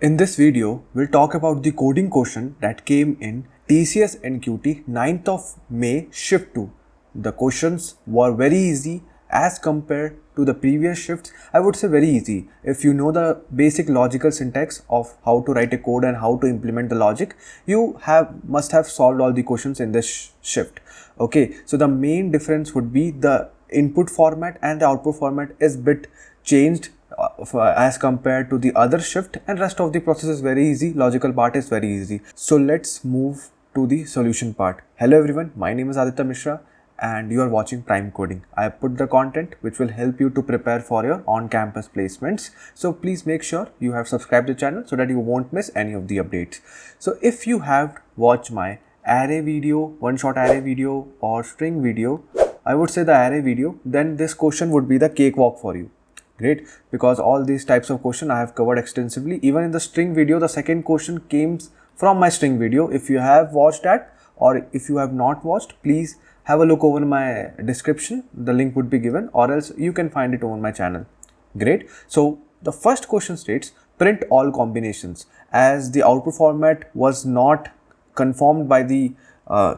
In this video, we'll talk about the coding question that came in TCS NQT 9th of May shift 2. The questions were very easy as compared to the previous shifts. I would say very easy. If you know the basic logical syntax of how to write a code and how to implement the logic, you must have solved all the questions in this shift. Okay, so the main difference would be the input format and the output format is bit changed as compared to the other shift, and rest of the process is very easy. Logical part is very easy. So let's move to the solution part. Hello everyone, my name is Aditya Mishra and you are watching Prime Coding. I have put the content which will help you to prepare for your on-campus placements. So please make sure you have subscribed the channel so that you won't miss any of the updates. So if you have watched my array video, one-shot array video or string video, I would say the array video, then this question would be the cakewalk for you. Great, because all these types of question I have covered extensively. Even in the string video, the second question came from my string video. If you have watched that or if you have not watched, please have a look over my description. The link would be given, or else you can find it on my channel. Great. So the first question states print all combinations. As the output format was not confirmed by the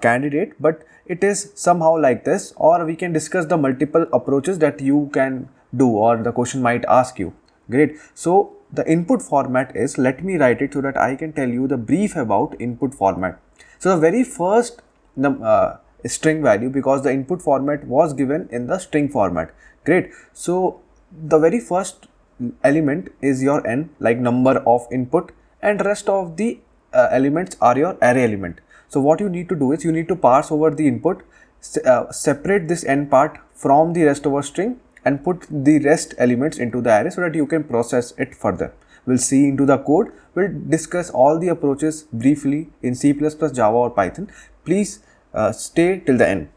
candidate, but it is somehow like this, or we can discuss the multiple approaches that you can do or the question might ask you. Great. So the input format is, let me write it so that I can tell you the brief about input format. So the very first string value, because the input format was given in the string format. Great. So the very first element is your n, like number of input, and rest of the elements are your array element. So what you need to do is you need to parse over the input, separate this n part from the rest of our string and put the rest elements into the array so that you can process it further. We'll see into the code. We'll discuss all the approaches briefly in C++, Java or Python. Please stay till the end.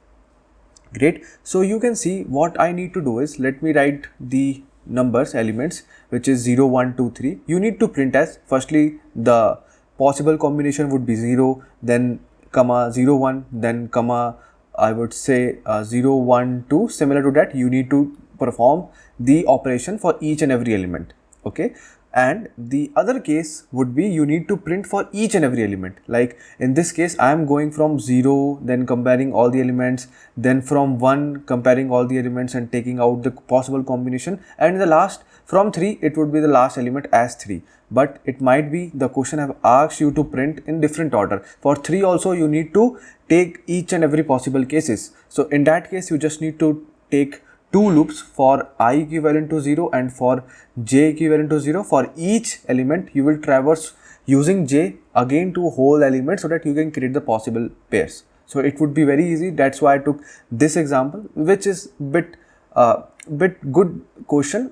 Great. So you can see what I need to do is, let me write the numbers elements, which is 0, 1, 2, 3. You need to print as, firstly the possible combination would be 0, then comma 0, 1, then comma I would say 0, 1, 2. Similar to that, you need to perform the operation for each and every element. Okay, and the other case would be you need to print for each and every element. Like in this case, I am going from 0, then comparing all the elements, then from 1 comparing all the elements and taking out the possible combination, and in the last from 3 it would be the last element as 3. But it might be the question have asked you to print in different order. For 3 also you need to take each and every possible cases. So in that case you just need to take 2 loops for I equivalent to 0 and for j equivalent to 0. For each element you will traverse using j again to whole element so that you can create the possible pairs. So it would be very easy. That's why I took this example, which is bit good question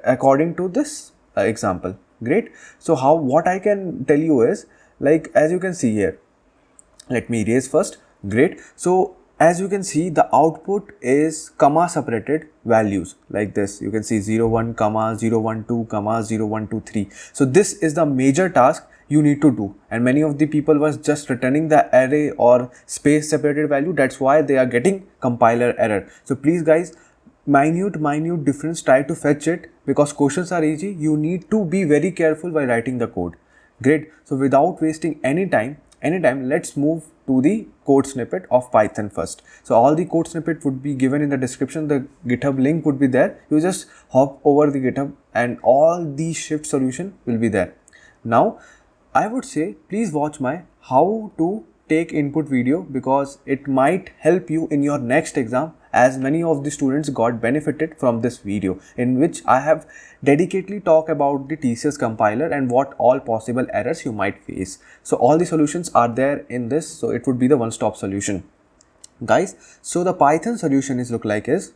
according to this example. Great. So what I can tell you is, like as you can see here, let me erase first. Great. So as you can see, the output is comma separated values like this. You can see 0, 1, comma 0, 1, 2, comma 0, 1, 2, 3. So this is the major task you need to do, and many of the people was just returning the array or space separated value. That's why they are getting compiler error. So please guys, minute difference, try to fetch it, because questions are easy. You need to be very careful while writing the code. Great. So without wasting any time, let's move to the code snippet of Python first. So all the code snippet would be given in the description. The GitHub link would be there. You just hop over the GitHub and all the shift solution will be there. Now I would say please watch my how to take input video, because it might help you in your next exam, as many of the students got benefited from this video, in which I have dedicatedly talked about the TCS compiler and what all possible errors you might face. So all the solutions are there in this, so it would be the one-stop solution, guys. So the Python solution is look like is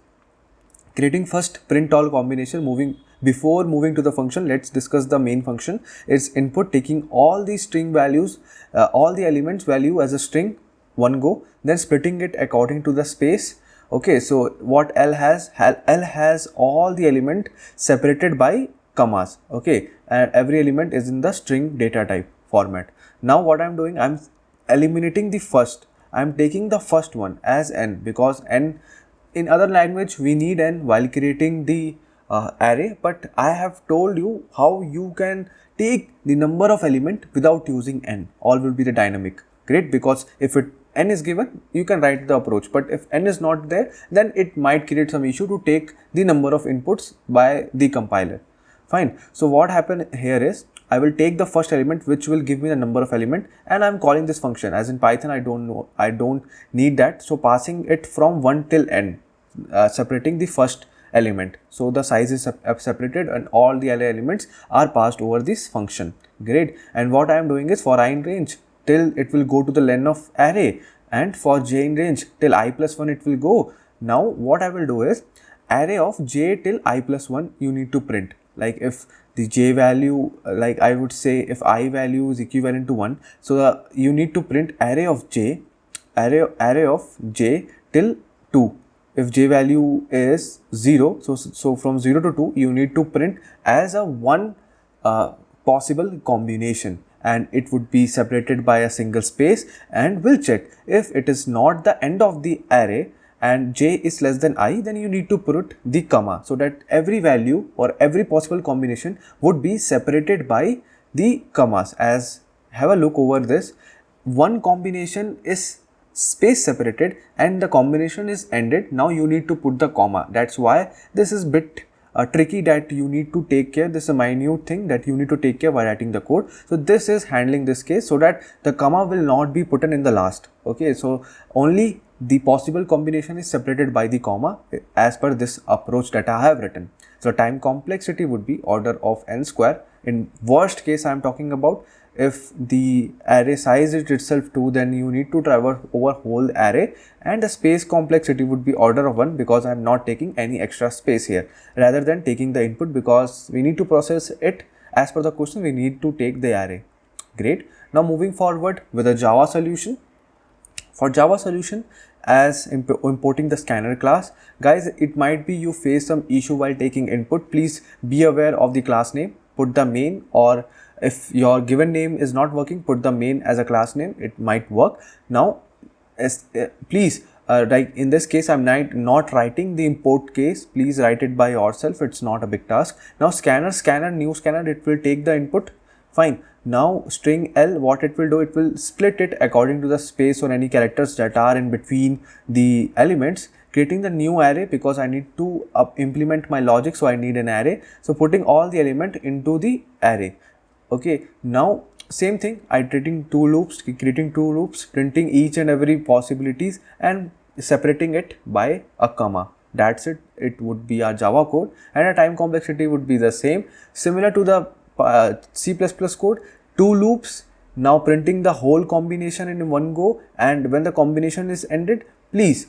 creating first print all combination. Before moving to the function, let's discuss the main function. It's input, taking all the string values, all the elements value as a string one go, then splitting it according to the space. Okay, so what L has all the element separated by commas. Okay, and every element is in the string data type format. Now what I'm doing, I'm eliminating the first. I'm taking the first one as n, because n in other language we need n while creating the array, but I have told you how you can take the number of element without using n. All will be the dynamic. Great, because if n is given, you can write the approach, but if n is not there, then it might create some issue to take the number of inputs by the compiler. Fine. So what happened here is, I will take the first element which will give me the number of element, and I am calling this function. As in Python, I don't need that. So passing it from 1 till n, separating the first element. So the size is separated and all the other elements are passed over this function. Great. And what I am doing is, for I in range till it will go to the len of array, and for j in range till I plus 1 it will go. Now what I will do is, array of j till I plus 1 you need to print. Like if the j value, like I would say if I value is equivalent to 1, so you need to print array of j till 2. If j value is 0, so from 0 to 2 you need to print as a one possible combination, and it would be separated by a single space, and we'll check if it is not the end of the array and j is less than I, then you need to put the comma, so that every value or every possible combination would be separated by the commas. As have a look over this, one combination is space separated and the combination is ended. Now you need to put the comma. That's why this is bit tricky, that you need to take care. This is a minute thing that you need to take care while writing the code. So this is handling this case so that the comma will not be put in the last. Okay, so only the possible combination is separated by the comma as per this approach that I have written. So time complexity would be order of n square. In worst case I am talking about, if the array size is itself 2, then you need to traverse over whole array, and the space complexity would be order of 1, because I am not taking any extra space here, rather than taking the input, because we need to process it as per the question, we need to take the array. Great. Now moving forward with a Java solution. For Java solution, as importing the scanner class, guys, it might be you face some issue while taking input. Please be aware of the class name, put the main, or if your given name is not working, put the main as a class name, it might work. Now please like in this case I'm not writing the import case, please write it by yourself, it's not a big task. Now scanner, new scanner, it will take the input. Fine. Now string L, what it will do, it will split it according to the space or any characters that are in between the elements, creating the new array, because I need to implement my logic, so I need an array. So putting all the element into the array. Okay, now same thing, creating two loops, printing each and every possibilities and separating it by a comma. That's it. It would be our Java code, and a time complexity would be the same, similar to the C++ code. Two loops, now printing the whole combination in one go, and when the combination is ended, please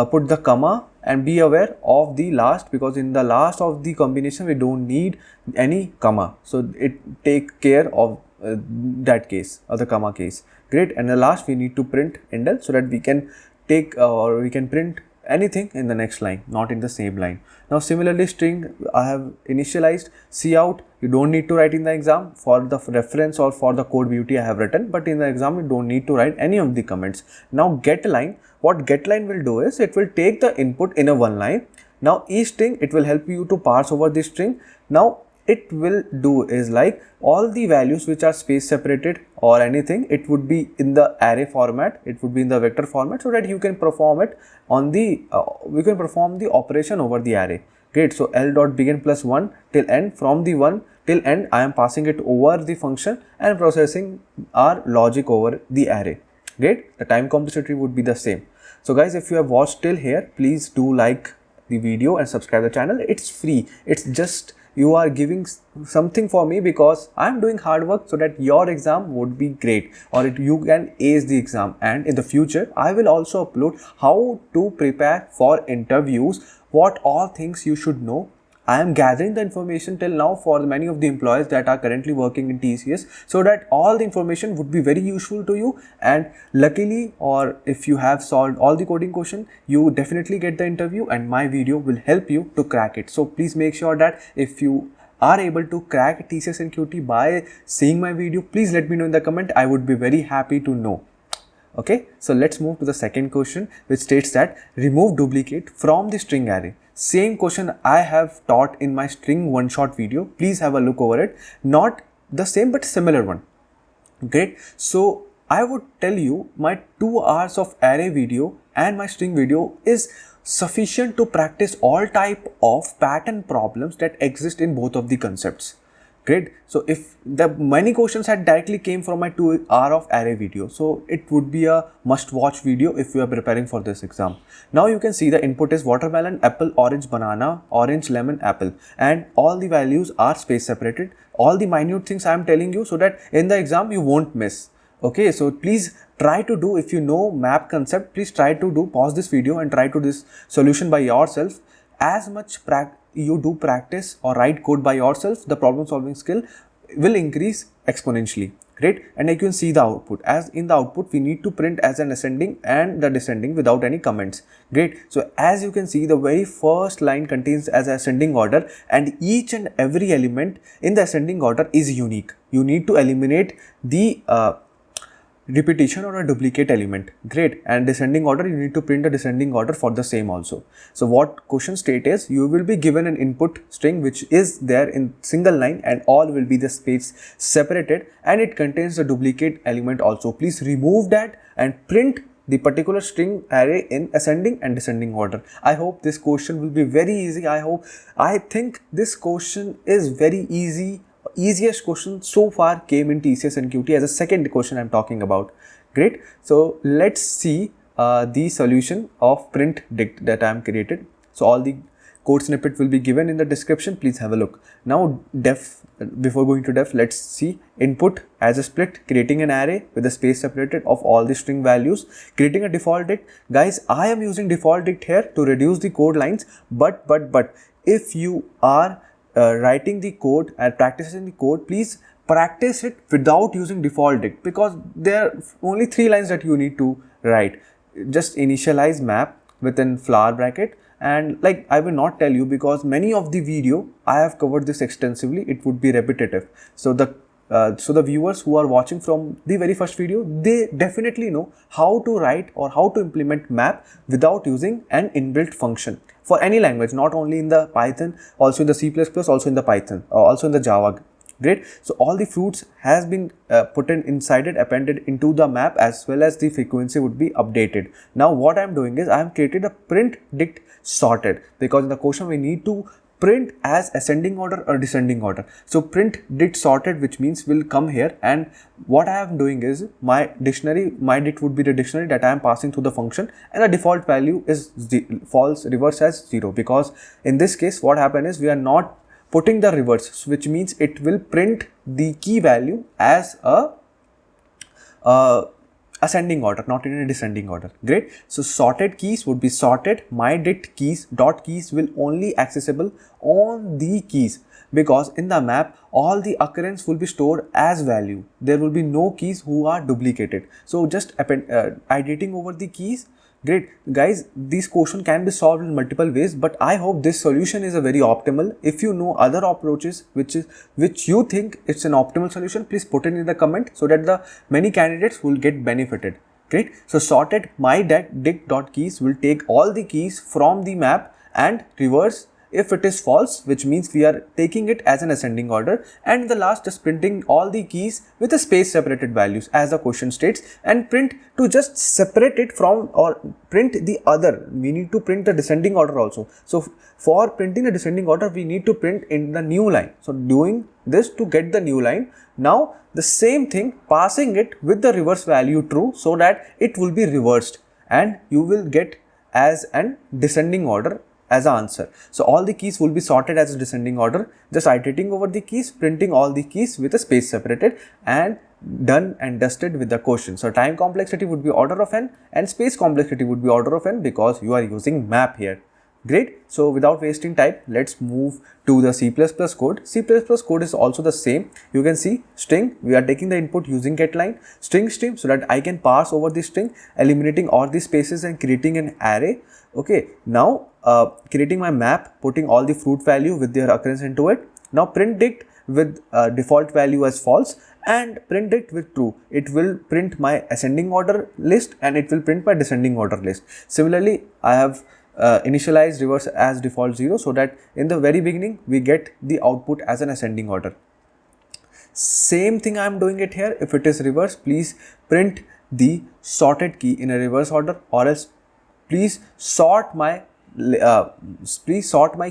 put the comma and be aware of the last, because in the last of the combination we don't need any comma, so it take care of that case, or the comma case. Great. And the last we need to print endl, so that we can take or we can print anything in the next line, not in the same line. Now similarly, string, I have initialized cout. You don't need to write in the exam. For the reference or for the code beauty I have written, but in the exam you don't need to write any of the comments. Now getLine, what getLine will do is, it will take the input in a one line. Now each string, it will help you to parse over this string. Now it will do is, like, all the values which are space separated or anything, it would be in the array format, it would be in the vector format, so that you can perform it on the we can perform the operation over the array. Great. So L dot begin plus 1 till end, from the 1 till end I am passing it over the function and processing our logic over the array. Great. The time complexity would be the same. So guys, if you have watched till here, please do like the video and subscribe the channel. It's free. It's just you are giving something for me, because I am doing hard work so that your exam would be great, or you can ace the exam. And in the future I will also upload how to prepare for interviews, what all things you should know. I am gathering the information till now for many of the employees that are currently working in TCS, so that all the information would be very useful to you. And luckily, or if you have solved all the coding question, you definitely get the interview, and my video will help you to crack it. So please make sure that if you are able to crack TCS NQT by seeing my video, please let me know in the comment. I would be very happy to know. Okay, so let's move to the second question, which states that remove duplicate from the string array. Same question I have taught in my string one shot video. Please have a look over it. Not the same but similar one. Great. So I would tell you my 2 hours of array video and my string video is sufficient to practice all type of pattern problems that exist in both of the concepts. Great. So if the many questions had directly came from my 2 hour of array video, so it would be a must watch video if you are preparing for this exam. Now you can see the input is watermelon, apple, orange, banana, orange, lemon, apple, and all the values are space separated. All the minute things I am telling you so that in the exam you won't miss. Okay, so please try to do, if you know map concept, please try to do, pause this video and try to do this solution by yourself. As much you do practice or write code by yourself, the problem solving skill will increase exponentially. Great. And you can see the output. As in the output, we need to print as an ascending and the descending without any comments. Great. So as you can see, the very first line contains as ascending order, and each and every element in the ascending order is unique. You need to eliminate the repetition or a duplicate element. Great. And descending order, you need to print a descending order for the same also. So what question state is, you will be given an input string which is there in single line and all will be the space separated, and it contains the duplicate element also. Please remove that and print the particular string array in ascending and descending order. I hope this question will be very easy. I think this question is very easy. Easiest question so far came in TCS NQT as a second question I'm talking about. Great. So let's see the solution of print dict that I am created. So all the code snippet will be given in the description. Please have a look. Now before going to def, let's see input as a split, creating an array with the space separated of all the string values, creating a default dict. Guys, I am using default dict here to reduce the code lines, but if you are writing the code and practicing the code, please practice it without using default dict, because there are only 3 lines that you need to write. Just initialize map within flower bracket, and like I will not tell you because many of the video I have covered this extensively, it would be repetitive. So the viewers who are watching from the very first video, they definitely know how to write or how to implement map without using an inbuilt function for any language, not only in the Python, also in the C++, also in the Python, also in the Java. Great. So all the fruits has been put in inside it, appended into the map, as well as the frequency would be updated. Now what I'm doing is I have created a print dict sorted, because in the question we need to print as ascending order or descending order. So print dict sorted, which means will come here, and what I am doing is my dict would be the dictionary that I am passing through the function, and the default value is false, reverse as 0, because in this case what happened is we are not putting the reverse, which means it will print the key value as a ascending order, not in a descending order. Great. So sorted keys would be sorted. My dict keys dot keys will only accessible on the keys, because in the map all the occurrence will be stored as value. There will be no keys who are duplicated. So just iterating over the keys. Great. Guys, this question can be solved in multiple ways, but I hope this solution is a very optimal. If you know other approaches which you think it's an optimal solution, please put it in the comment so that the many candidates will get benefited. Great. So sorted my dict dot keys will take all the keys from the map and reverse if it is false, which means we are taking it as an ascending order, and in the last just printing all the keys with the space separated values as the question states, and print to just separate it from or print the other. We need to print the descending order also. So for printing the descending order, we need to print in the new line. So doing this to get the new line. Now the same thing, passing it with the reverse value true, so that it will be reversed and you will get as an descending order as an answer. So all the keys will be sorted as a descending order, just iterating over the keys, printing all the keys with a space separated, and done and dusted with the question. So time complexity would be order of n and space complexity would be order of n, because you are using map here. Great. So without wasting time, let's move to the C++ code. C++ code is also the same. You can see string, we are taking the input using getLine, string stream, so that I can pass over the string, eliminating all the spaces and creating an array. Okay. Now creating my map, putting all the fruit value with their occurrence into it. Now print dict with default value as false, and print dict with true. It will print my ascending order list and it will print my descending order list. Similarly, I have initialize reverse as default 0, so that in the very beginning we get the output as an ascending order. Same thing I am doing it here. If it is reverse, please print the sorted key in a reverse order, or else please sort my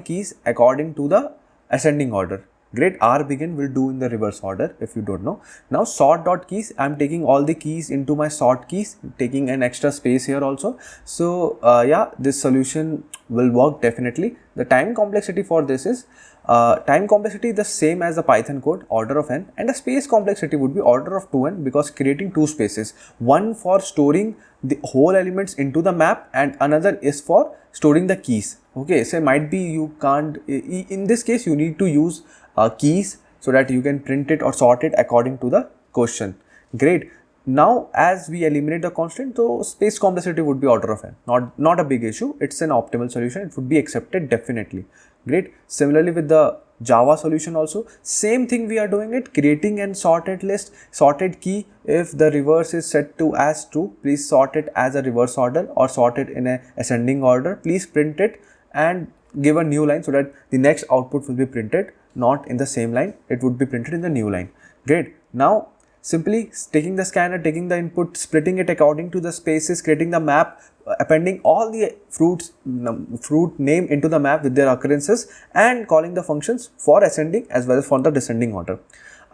keys according to the ascending order. Great. R begin will do in the reverse order if you don't know. Now sort dot keys, I'm taking all the keys into my sort keys, taking an extra space here also. So yeah, this solution will work definitely. The time complexity for this is time complexity the same as the Python code, order of n, and the space complexity would be order of 2n, because creating two spaces, one for storing the whole elements into the map and another is for storing the keys. Okay, so might be you can't, in this case you need to use keys so that you can print it or sort it according to the question. Great. Now as we eliminate the constant, so space complexity would be order of n, not a big issue. It's an optimal solution, it would be accepted definitely. Great. Similarly with the Java solution also, same thing we are doing it, creating an sorted list, sorted key. If the reverse is set to as true, please sort it as a reverse order or sort it in a ascending order. Please print it and give a new line so that the next output will be printed not in the same line, it would be printed in the new line. Great. Now simply taking the scanner, taking the input, splitting it according to the spaces, creating the map, appending all the fruit name into the map with their occurrences, and calling the functions for ascending as well as for the descending order.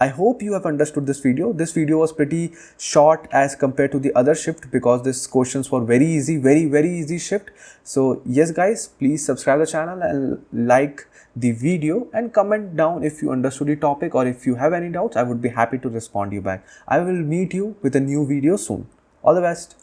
I hope you have understood this video. This video was pretty short as compared to the other shift, because these questions were very easy, very easy shift. So yes guys, please subscribe the channel and like the video and comment down if you understood the topic, or if you have any doubts, I would be happy to respond you back. I will meet you with a new video soon. All the best.